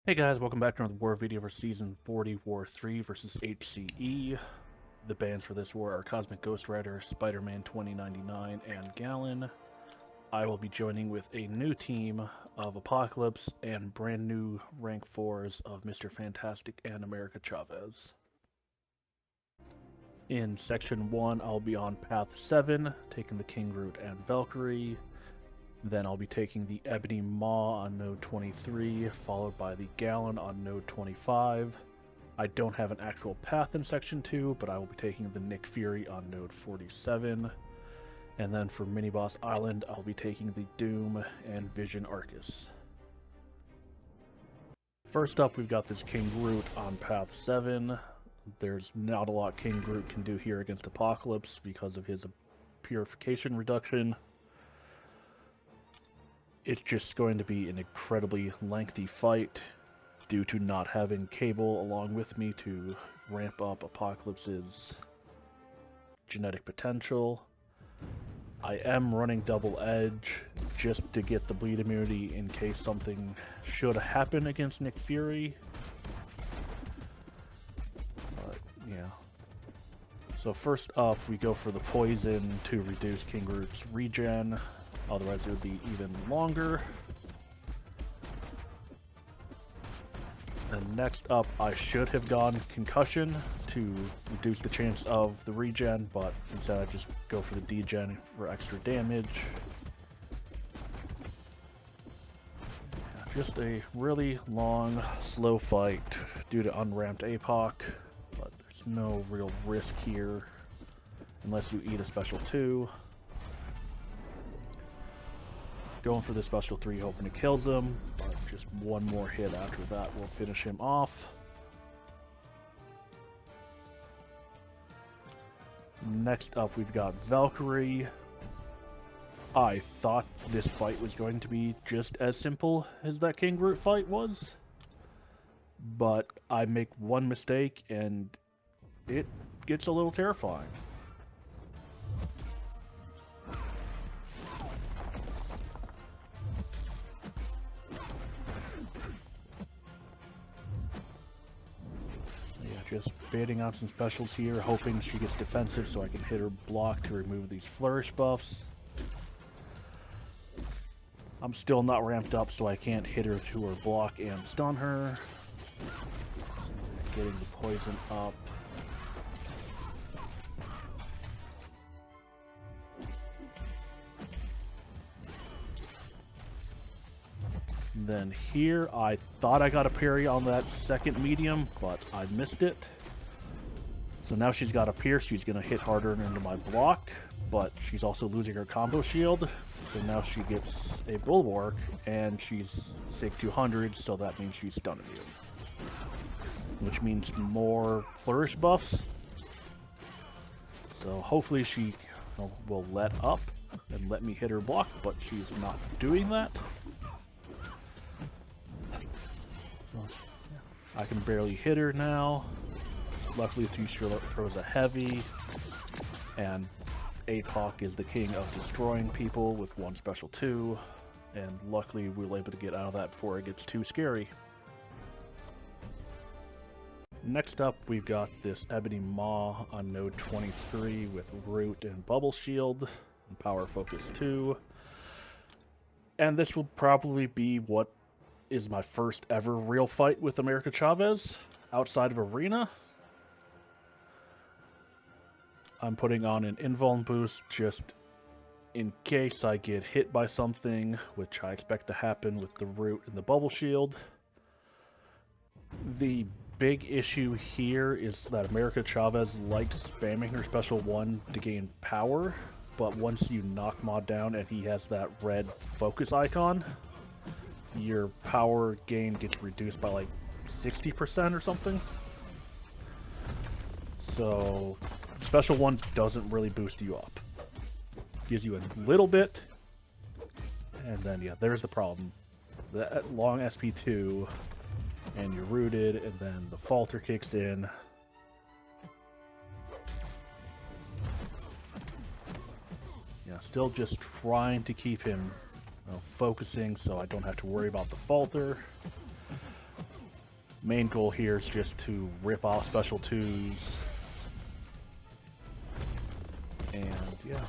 Hey guys, welcome back to another war video for Season 40, War 3 versus HCE. The bans for this war are Cosmic Ghost Rider, Spider-Man 2099, and Galan. I will be joining with a new team of Apocalypse and brand new rank 4s of Mr. Fantastic and America Chavez. In Section 1, I'll be on Path 7, taking the King Groot and Valkyrie. Then I'll be taking the Ebony Maw on node 23, followed by the Galan on node 25. I don't have an actual path in section 2, but I will be taking the Nick Fury on node 47. And then for Mini Boss Island, I'll be taking the Doom and Vision Aarkus. First up, we've got this King Groot on path 7. There's not a lot King Groot can do here against Apocalypse because of his purification reduction. It's just going to be an incredibly lengthy fight due to not having Cable along with me to ramp up Apocalypse's genetic potential. I am running double edge just to get the bleed immunity in case something should happen against Nick Fury. But yeah. So first up, we go for the poison to reduce King Groot's regen. Otherwise it would be even longer. And next up, I should have gone Concussion to reduce the chance of the regen, but instead I just go for the degen for extra damage. Just a really long, slow fight due to unramped APOC, but there's no real risk here unless you eat a special 2. Going for the special 3, hoping it kills him, but just one more hit after that will finish him off. Next up, we've got Valkyrie. I thought this fight was going to be just as simple as that King Groot fight was, but I make one mistake and it gets a little terrifying. Just baiting on some specials here, hoping she gets defensive so I can hit her block to remove these flourish buffs. I'm still not ramped up, so I can't hit her to her block and stun her. Getting the poison up. Then here, I thought I got a parry on that second medium, but I missed it. So now she's got a pierce, she's going to hit harder into my block, but she's also losing her combo shield. So now she gets a bulwark, and she's SIG 200, so that means she's stun immune. Which means more flourish buffs. So hopefully she will let up and let me hit her block, but she's not doing that. I can barely hit her now. Luckily, she throws a heavy, and APOC is the king of destroying people with one special 2, and luckily we were able to get out of that before it gets too scary. Next up, we've got this Ebony Maw on node 23 with Root and Bubble Shield and Power Focus 2. And this will probably be what is my first ever real fight with America Chavez outside of Arena. I'm putting on an invuln boost just in case I get hit by something, which I expect to happen with the Root and the Bubble Shield. The big issue here is that America Chavez likes spamming her special 1 to gain power, but once you knock Maw down and he has that red focus icon, your power gain gets reduced by like 60% or something. So special 1 doesn't really boost you up. Gives you a little bit, and then yeah, there's the problem. That long SP2 and you're rooted, and then the falter kicks in. Yeah, still just trying to keep him focusing so I don't have to worry about the falter. Main goal here is just to rip off special 2s. And yeah.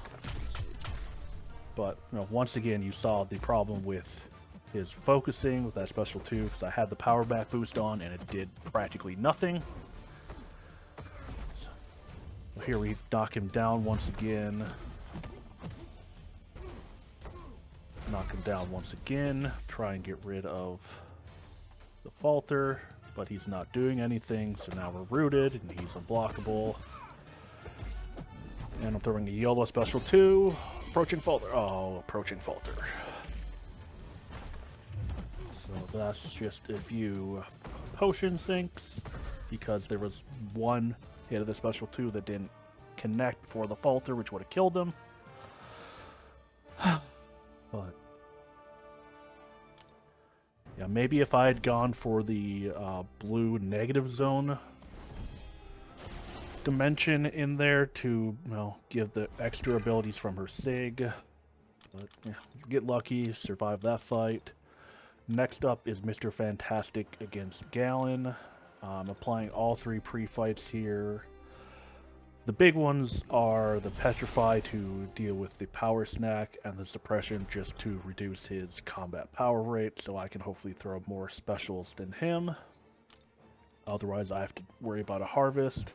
But you know, once again, you saw the problem with his focusing with that special 2, because I had the power back boost on and it did practically nothing. So here we knock him down once again. Knock him down once again. Try and get rid of the falter, but he's not doing anything, so now we're rooted and he's unblockable. And I'm throwing the YOLO special 2. Approaching falter. Oh, approaching falter. So that's just a few potion sinks, because there was one hit of the special 2 that didn't connect for the falter, which would have killed him. But yeah, maybe if I had gone for the blue negative zone dimension in there to, you know, give the extra abilities from her SIG. But yeah, get lucky, survive that fight. Next up is Mr. Fantastic against Galan. Applying all 3 pre-fights here. The big ones are the Petrify to deal with the Power Snack, and the Suppression just to reduce his combat power rate, so I can hopefully throw more specials than him. Otherwise, I have to worry about a Harvest.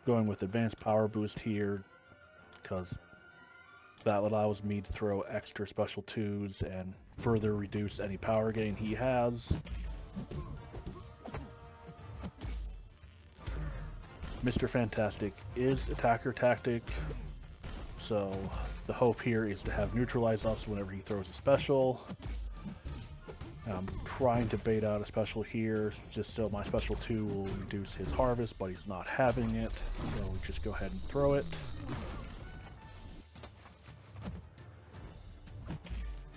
Going with Advanced Power Boost here, because that allows me to throw extra special 2s and further reduce any power gain he has. Mr. Fantastic is attacker tactic, so the hope here is to have neutralize us whenever he throws a special. I'm trying to bait out a special here, just so my special 2 will reduce his harvest, but he's not having it, so we just go ahead and throw it.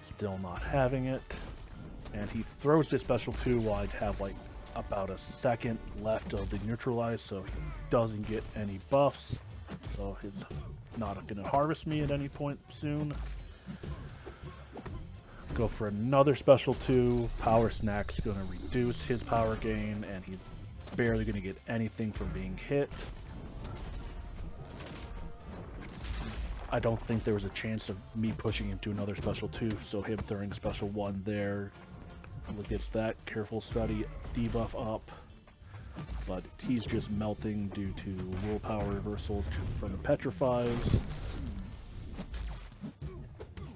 Still not having it, and he throws his special 2 while I have like about a second left of the neutralize, so he doesn't get any buffs, so he's not going to harvest me at any point soon. Go for another special 2. Power Snack's going to reduce his power gain, and he's barely going to get anything from being hit. I don't think there was a chance of me pushing him to another special 2, so him throwing special 1 there gets that careful study debuff up. But he's just melting due to willpower reversal from the Petrifies.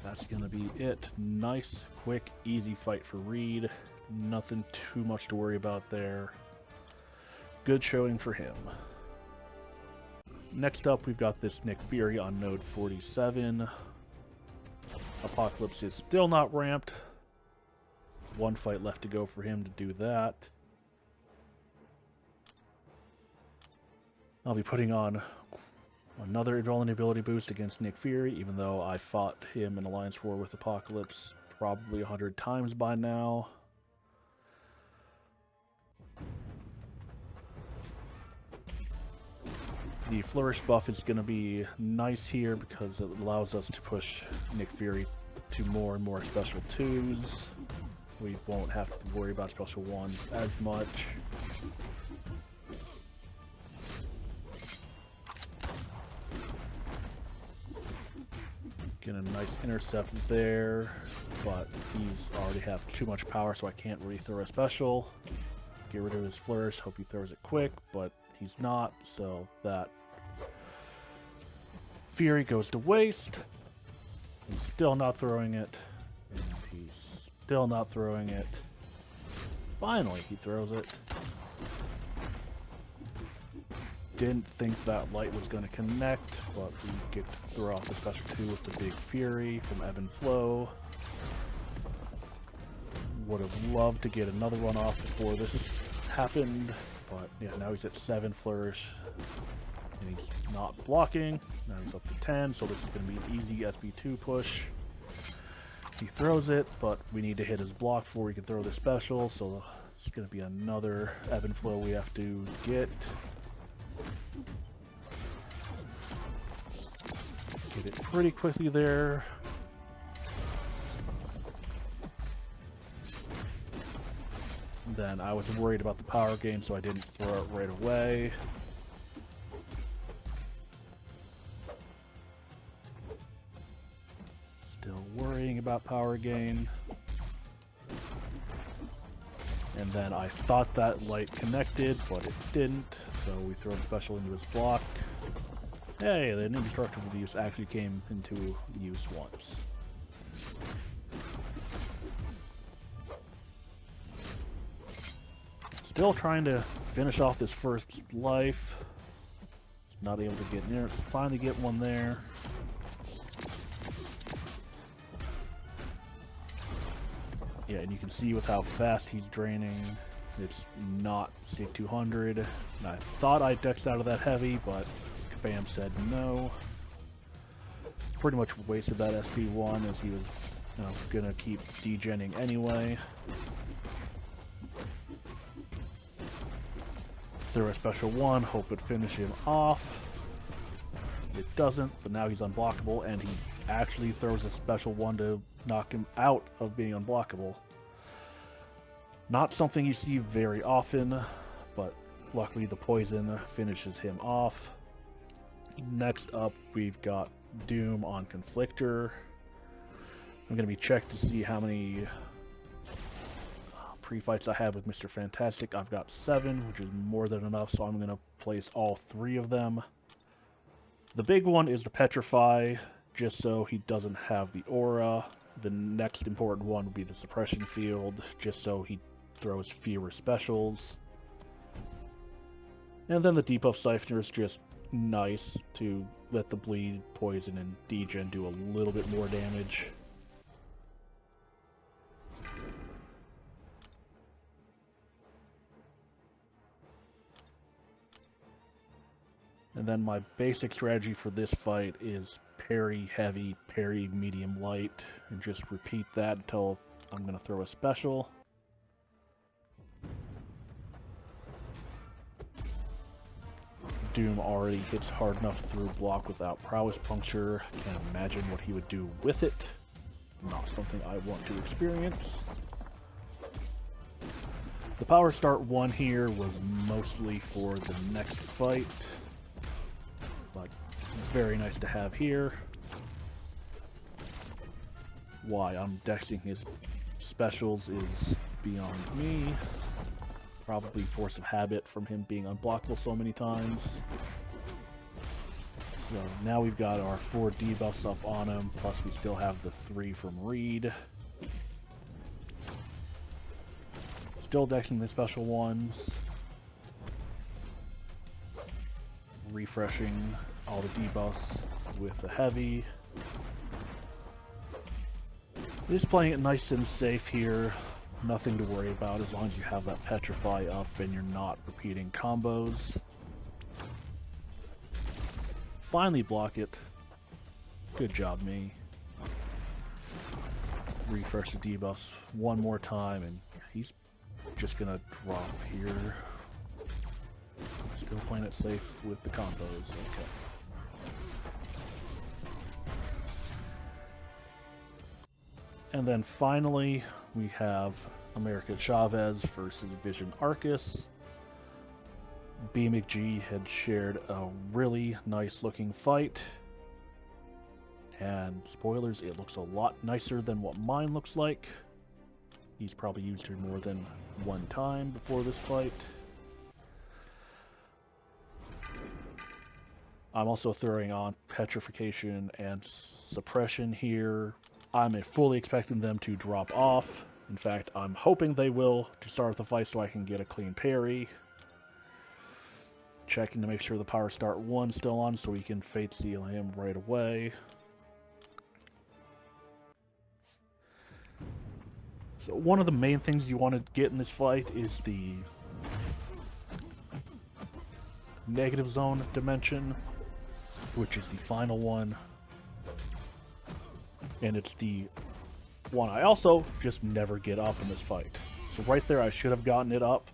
That's gonna be it. Nice, quick, easy fight for Reed. Nothing too much to worry about there. Good showing for him. Next up, we've got this Nick Fury on node 47. Apocalypse is still not ramped. One fight left to go for him to do that. I'll be putting on another vulnerability boost against Nick Fury, even though I fought him in Alliance War with Apocalypse probably 100 times by now. The Flourish buff is going to be nice here because it allows us to push Nick Fury to more and more special 2s. We won't have to worry about special 1s as much. Get a nice intercept there, but he's already have too much power, so I can't really throw a special. Get rid of his Flourish, hope he throws it quick, but he's not, so that Fury goes to waste. He's still not throwing it, and he's still not throwing it. Finally, he throws it. Didn't think that light was going to connect, but we get to throw off the special 2 with the big Fury from Ebb and Flow. Would have loved to get another one off before this happened, but yeah, now he's at 7 Flourish, and he's not blocking. Now he's up to 10, so this is going to be an easy SB2 push. He throws it, but we need to hit his block before we can throw the special, so it's going to be another Ebb and Flow we have to get. Get it pretty quickly there. Then I was worried about the power gain, so I didn't throw it right away. Still worrying about power gain. And then I thought that light connected, but it didn't, so we throw the special into his block. Hey, the indestructible use actually came into use once. Still trying to finish off this first life. Not able to get near it. Finally get one there. Yeah, and you can see with how fast he's draining, it's not C200. And I thought I dexed out of that heavy, but Kabam said no. Pretty much wasted that SP1 as he was gonna keep degenning anyway. Throw a special one, hope it finishes him off. It doesn't, but now he's unblockable, and he actually throws a special one to knock him out of being unblockable. Not something you see very often, but luckily the poison finishes him off. Next up, we've got Doom on Conflictor. I'm going to be checked to see how many pre-fights I have with Mr. Fantastic. I've got 7, which is more than enough, so I'm going to place all 3 of them. The big one is the Petrify, just so he doesn't have the aura. The next important one would be the Suppression Field, just so he throws fewer specials. And then the Debuff Siphoner is just nice to let the Bleed, Poison, and Degen do a little bit more damage. And then my basic strategy for this fight is parry heavy, parry medium light, and just repeat that until I'm going to throw a special. Doom already hits hard enough through block without Prowess Puncture. Can't imagine what he would do with it. Not something I want to experience. The Power Start 1 here was mostly for the next fight, but very nice to have here. Why I'm dexing his specials is beyond me. Probably force of habit from him being unblockable so many times. So now we've got our 4 debuffs up on him, plus we still have the 3 from Reed. Still dexing the special ones. Refreshing all the debuffs with the heavy. Just playing it nice and safe here. Nothing to worry about as long as you have that Petrify up and you're not repeating combos. Finally block it. Good job, me. Refresh the debuffs one more time and he's just gonna drop here. Still playing it safe with the combos. Okay. And then finally, we have America Chavez versus Vision Aarkus. BMcG had shared a really nice looking fight. And spoilers, it looks a lot nicer than what mine looks like. He's probably used her more than one time before this fight. I'm also throwing on Petrification and Suppression here. I'm fully expecting them to drop off. In fact, I'm hoping they will to start the fight so I can get a clean parry. Checking to make sure the Power Start 1's still on so we can Fate Seal him right away. So one of the main things you want to get in this fight is the negative zone dimension, which is the final one. And it's the one I also just never get up in this fight. So right there I should have gotten it up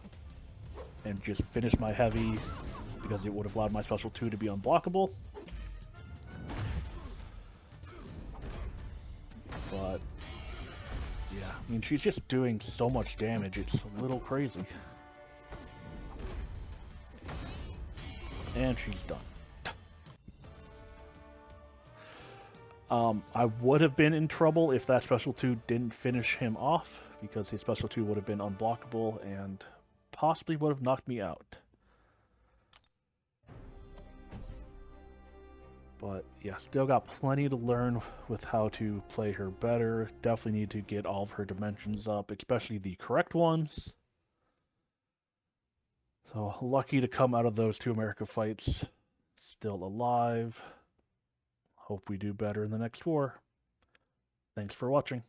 and just finished my heavy because it would have allowed my special 2 to be unblockable. But yeah, I mean, she's just doing so much damage, it's a little crazy. And she's done. I would have been in trouble if that special 2 didn't finish him off, because his special 2 would have been unblockable and possibly would have knocked me out. But yeah, still got plenty to learn with how to play her better. Definitely need to get all of her dimensions up, especially the correct ones. So lucky to come out of those 2 America fights still alive. Hope we do better in the next war. Thanks for watching.